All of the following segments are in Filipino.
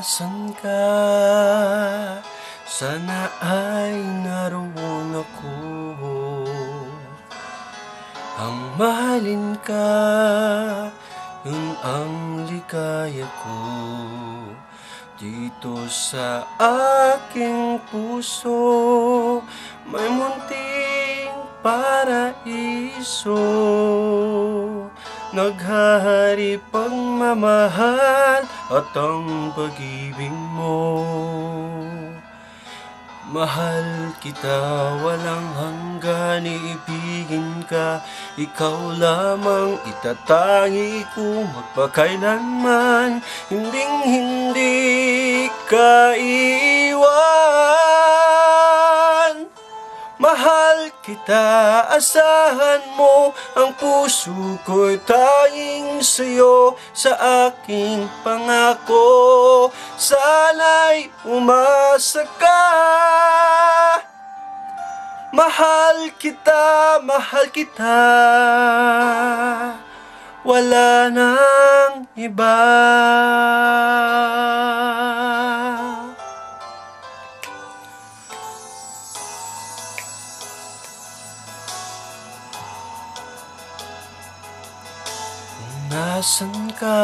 Nasaan ka? Sana ay naroon ako. Ang mahalin ka, yun ang ligaya ko. Dito sa aking puso, may munting paraiso. Naghahari pagmamahal at ang pag-ibig mo. Mahal kita, walang hanggan, iibigin ka. Ikaw lamang itatangi ko magpakailanman. Hinding-hindi ka iiwan. Mahal kita, asahan mo, ang puso ko'y tanging sa'yo. Sa aking pangako, sana'y umasa ka. Mahal kita, wala nang iba. Nasaan ka?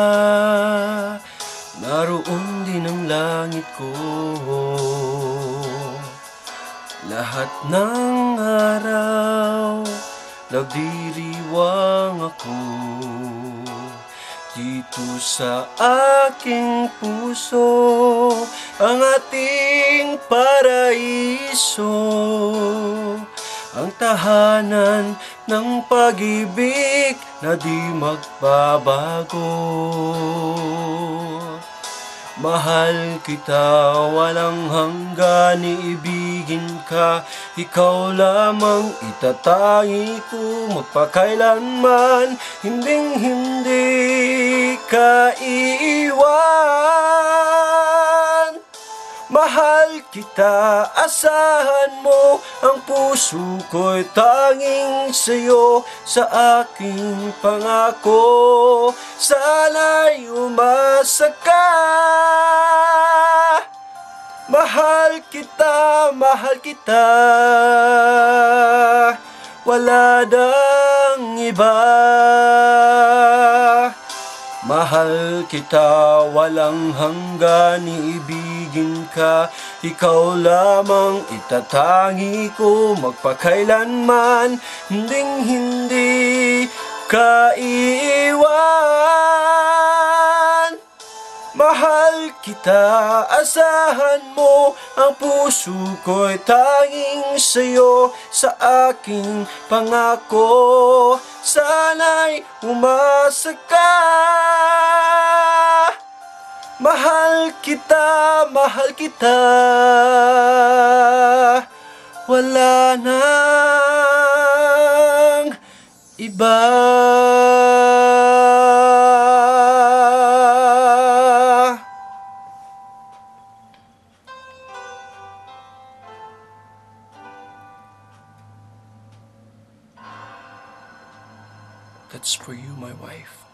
Naroon din ang langit ko. Lahat ng araw nagdiriwang ako. Dito sa aking puso, ang ating paraiso. Ang tahanan ng pag-ibig na di magbabago. Mahal kita, walang hanggan, iibigin ka. Ikaw lamang itatangi ko magpakailanman. Hinding-hindi ka iiwan. Mahal kita, asahan mo, ang puso ko'y tanging sa'yo. Sa aking pangako, sana'y umasa ka. Mahal kita, wala nang iba. Mahal kita, walang hanggan, iibigin ka. Ikaw lamang itatangi ko magpakailanman. Hinding-hindi ka iiwan. Mahal kita, asahan mo, ang puso ko'y tanging sa'yo. Sa aking pangako, sana'y umasa ka. Mahal kita, wala nang iba. That's for you, my wife.